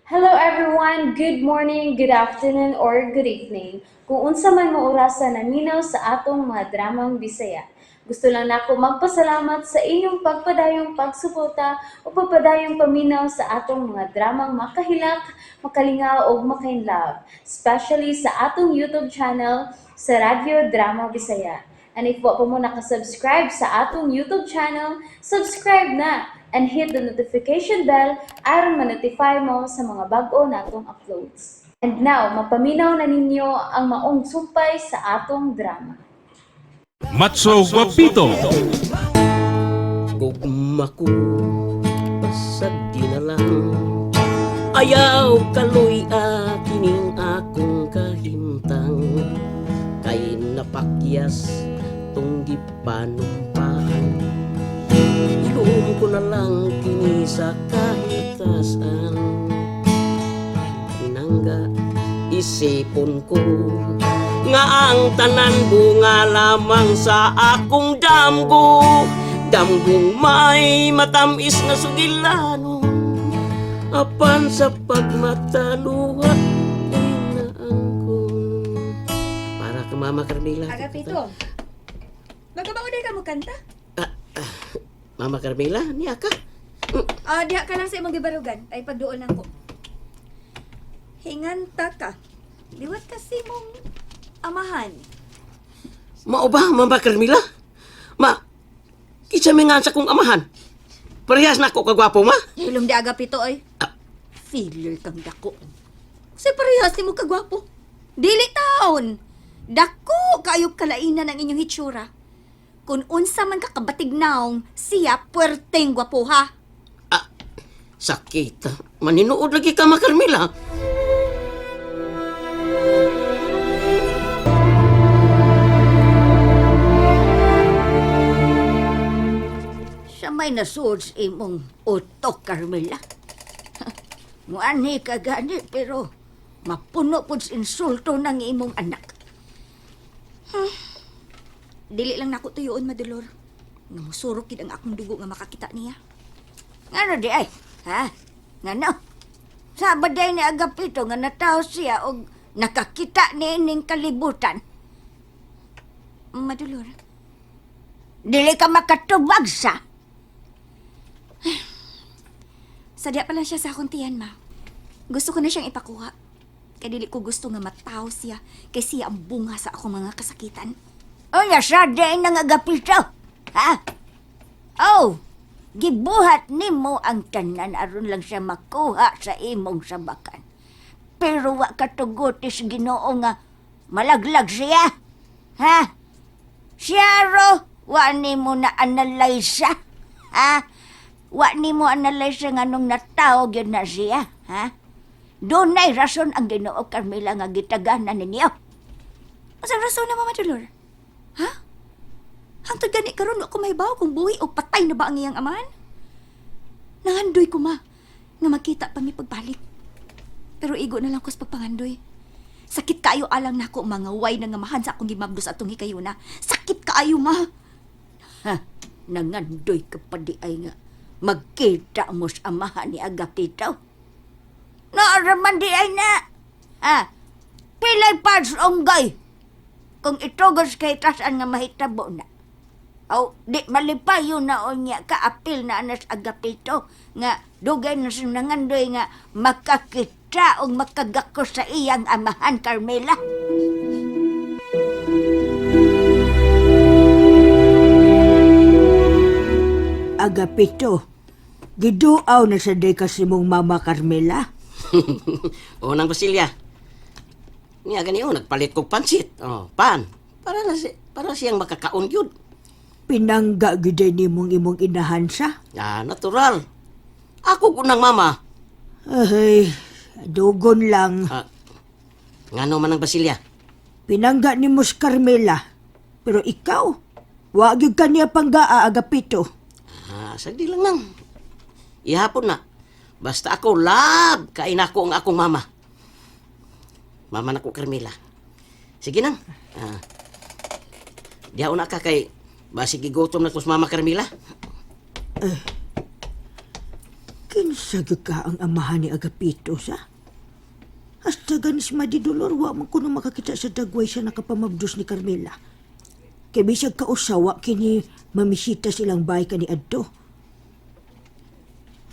Hello everyone, good morning, good afternoon, or good evening. Kung unsa man mo orasan naminaw sa atong mga dramang Bisaya. Gusto lang nako magpasalamat sa inyong pagpadayong pagsuporta o pagpadayong paminaw sa atong mga dramang makahilak, makalingaw o makainlove, especially sa atong YouTube channel sa Radyo Drama Bisaya. And if wa pa mo nakasubscribe sa atong YouTube channel, subscribe na and hit the notification bell aron ma-notify mo sa mga bag-o natong uploads. And now, mapaminaw na ninyo ang maong sumpay sa atong drama. Matso Guapito. Gugma ko pasag di na lang ayaw kaloy kining akong kahimtang kay napakyas tong di panumpaan ilum ko na lang kini sa kahitasan pinangga isipon ko nga ang tanan bunga lamang sa akong damgo damgong may matamis na sugilanon apan sa pagmataluha ay naangkon para ka Mama Carmela. Agapito, magabaunay ka mo kanta? Mama Carmela, niya ka? Diha ka lang sa imong gibarugan, ay pagduol lang ko. Hinganta ka. Liwat kasi mong amahan. Mao ba, Mama Carmela? Kitsa may nga sa kong amahan. Parehas na ako kagwapo, ma? Hilom di Agapito ay. Filler kang dako. Kasi parehas ni mo kagwapo. Dili taon. Dako kayog kalainan ang inyong hitsura. Kung unsa man ka kabatignaong, siya puwerteng gwapo ha. Sakit. Maninuod lagi ka, Mama Carmela. Sa may nasuod sa imong utok, Carmela. Muani ka gani, pero mapuno po sa insulto ng imong anak. Dili lang nako tuyoon, Madulor. Nga musurok ang akong dugo nga makakita niya. Ngano di ay? Ha? Ngano? Sabad day ni Agapito nga nataw siya o nakakita ni ining kalibutan. Madulor, Dili ka makatubag sa. sadya pa lang siya sa akong tiyan, ma. Gusto ko na siyang ipakuha. Kaya dili ko gusto nga mataw siya kay siya ang bunga sa akong mga kasakitan. O nasa day ng Agapito? Ha? Oh, gibuhat nimo ang tanan aron lang siya makuha sa imong sabakan. Pero wa katugotis Ginoo nga malaglag siya. Ha? Siya ro, wa nimo na analyze. Ha? Wa nimo analyze nga nung natawag yun na siya. Ha? Dunay rason ang Ginoo, Carmela, nga gitaganan ninyo. Asa rason na, Mama Dolor? Ha? Hangtod gani karon ako mahibaw kung buhi o patay na ba ang iyang amahan? Nangandoy ko, ma, nga makita pa mi pagbalik. Pero igo na lang ko sa pagpangandoy. Sakit kaayo alang nako mga way na ngamahan sa akong gimabdo sa atong hikayuna. Sakit kaayo, ma. Ha? Nangandoy ka pa di ay nga magkita mo sa amahan ni Agapito. Naaraman di ay na. Ha? Pilay pads onggay. Kung itugos kay tasan nga mahitabo na. Aw, di malipayo na o niya kaapil na anas Agapito nga dugay na sinangandoy nga makakita o makagako sa iyang amahan, Carmela. Agapito, giduaw na sa day kasi mong Mama Carmela. Unang Basilya. Nga gani nagpalit kog pansit. Pan. Para siyang makakaon yun. Pinangga giday nimong imong inahan sa. Natural. Ako kunang mama. Ay, dugon lang. Ngano man ang Basilya? Pinangga ni Mus Carmela. Pero ikaw, wag yung kanya panggaa, Agapito. Sagdi lang nang. Ihapon na. Basta ako love kain ako ang akong mama. Mama na ko Carmela. Sige nang. Diyaw na ka kay basig gigutom na ko sa Mama Carmela. Kinsa gyud ka ang amahan ni Agapito sa? Hasta ganis madidolor wa man kuno makakita sa dagway sa nakapamabdos ni Carmela. Kay bisag kausawa kini mamisita silang bahay kani adto.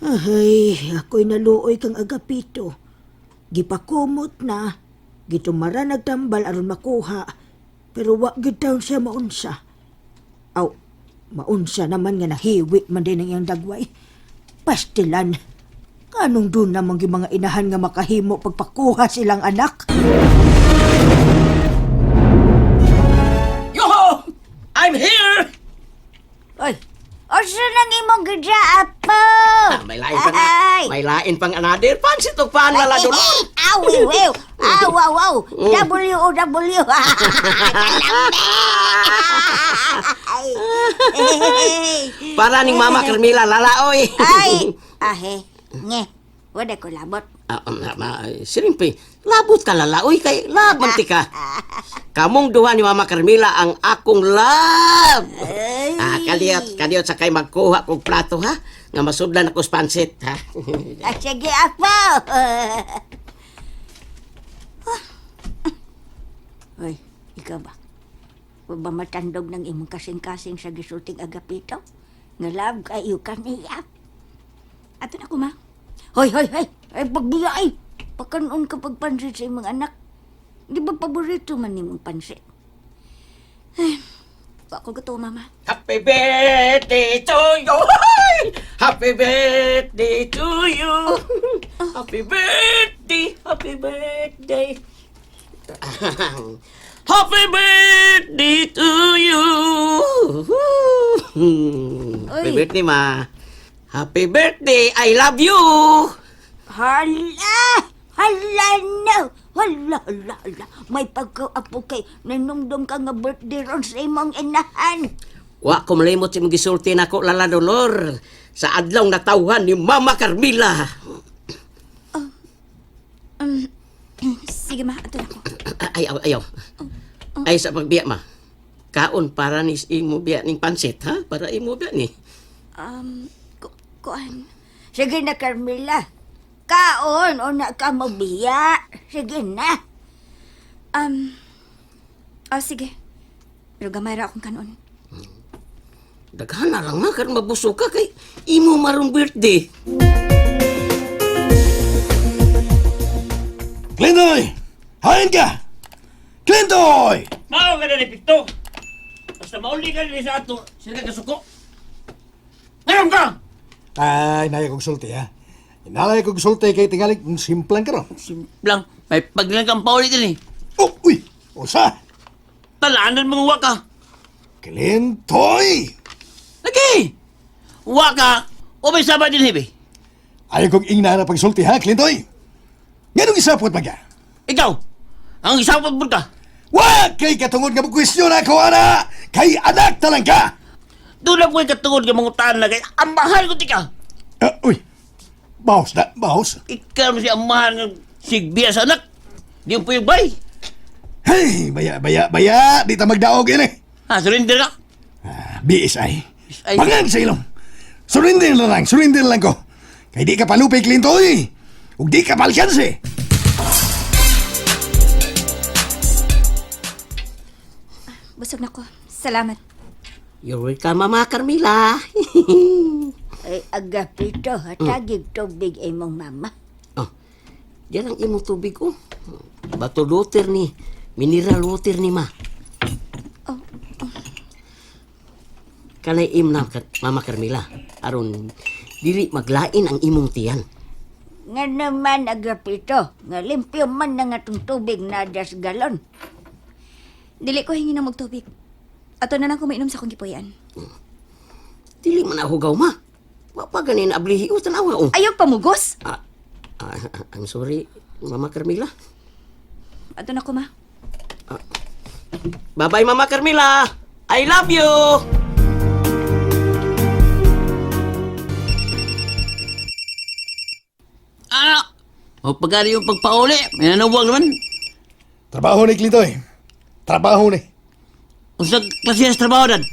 Ay, ako'y naluoy kang Agapito. Gipakumot na, gitumara nagtambal aron makuha, pero wa gyud taon siya maunsa. Aw, maunsa naman nga nahiwi man din ang iyang dagway. Pastilan, kanong doon namang yung mga inahan nga makahimo pagpakuha silang anak? Yoho! I'm here! Oy, asa nang imong gidya, apo? May lain pang Ay! may lain pang anadir pansit o pan lala doon. Aw, wiw, aw, aw, aw. W. Para ning Mama Carmela lalaoy. Ay, ahe, nge. Wala ko labot. Sirimpi, labot ka lalaoy kay lab mantika. Kamong duha ni Mama Carmela ang akong love. Kadiyot sa kay magkuha kog plato ha. Nga masudlan ako sa pansit ha. Sige, apo. Oy, ikaw ba? Wa ba matandog ng imong kasing-kasing sa gisulting Agapito? Nga love kayo kaniya. Ato na ko, ma. Hoy! Ay, pagbiya ay! Pakanon ka pagpansit sa imong anak. Di ba paborito man nimong pansit? Wa ko gusto, mama. Happy birthday to you. Happy birthday to you. Happy birthday. Happy birthday. Happy birthday to you. Happy Oy. birthday, ma. Happy birthday. I love you. Hala! Hala na! Hala. May pagkaapo kay nanumdum ka nga birthday ron sa imong inahan. Wa ko malimot si mga gisulti na ko lala dolor sa adlaw na tawhan ni Mama Carmela. Sige, ma. Ato na ko. Ayaw. Ay sa pagbiya ma. Kaon para ni imo biya ning pansit ha? Para imo biya ni. Kuan. Sige na, Carmela. Kaon o na ka mabiya. Sige na. Sige. Pero gamay ra akong kanon. Daghana lang na kan mabusog ka kay imo marong birthday. Clintoy! Hain ka! Clintoy! Mao ka na ni Pito. Basta mauli ka rin sa ato, sila ka suko. Ngayon ka! Ay, naya kong sulti ha. Inalay kong sulti kay tingalig simplang ka ron. Simplang, may paglang kang pauli ka ni. Oh, uy! Usa! Talaanan mga waka. Clintoy! Lagi! Waka, o may sabat din hibi. Ayaw kong ingna na pagsulti ha, Clintoy. Ganong isapot ba ka? Ikaw, ang isang pagbun ka. Wag kay katungod nga mag-question ako, ana! Kay anak talang ka! Doon ako'y katungod ka mga utaan na kay ang mahal ko tika. Uy! Baos na, baos. Ikaw mo si ang mahal ng sigbiya sa anak. Di mo po yung bay. Hey, baya! Di ta magdaog yun eh. Ha, surrender ka. BSI. Ay. Pangan sa ilong. Surrender lang ko. Kay di ka palupay, Clintoy. Ug di ka palkanse. Busog na ko. Salamat. You're welcome, Mama Carmela. Ay, Agapito, hatagig tubig imong mama. Oh, diyan ang imong tubig ko. Bato water ni. Mineral water ni ma. Kanay na, Mama Carmela. Aron, dili maglain ang imong tiyan. Nga naman, Agapito, nga limpyo man na nga tong tubig na das galon. Dili ko hingi na magtubig. Ato na lang kumainom sa akong gipuyan. Dili man ako gaw, ma. Wa pa ganin ablihi o tanawa o. Ayaw pamugos! I'm sorry, Mama Carmela. Ato na ko, ma. Bye-bye, Mama Carmela. I love you. O pagkari yung pagpauli, may nanawag naman. Trabaho ni, Clintoy. Trabaho ni. Usag klase sa trabaho dan.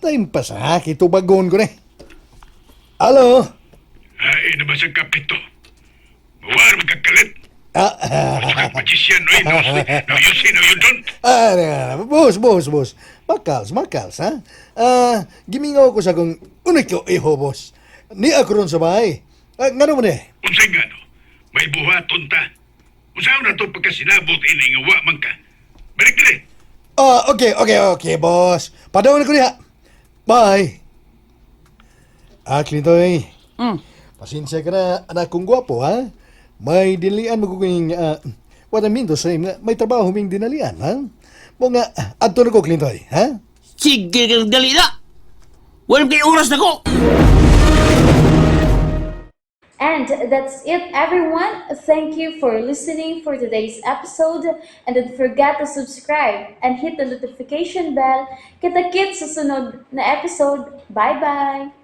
Time pa sa kitubagon ko ni. Alo? na ba sa kapito? Mawar magkakalit. Sa magician, no? No, you see, no, you don't. Boss. Makals, ha? Gimingaw ko sa kung unay ko iho, boss. Ni ako ron sa bahay. Nga naman eh. Unsay nga, no? May buhaton ta. Usaw na to pagkasinabot inay nga wa man ka. Balik dili. Okay, boss. Padawan ko niya. Bye. Clintoy. Pasensya ka na, anak kong gwapo, ha? May dinalian magkukuning, what I mean to say, may trabaho huming dinalian, ha? Mga, adto na ko, Clintoy, ha? Sige, dali na! Walang kayo oras na ko! And that's it, everyone. Thank you for listening for today's episode. And don't forget to subscribe and hit the notification bell. Kita-kits sa sunod na episode. Bye-bye!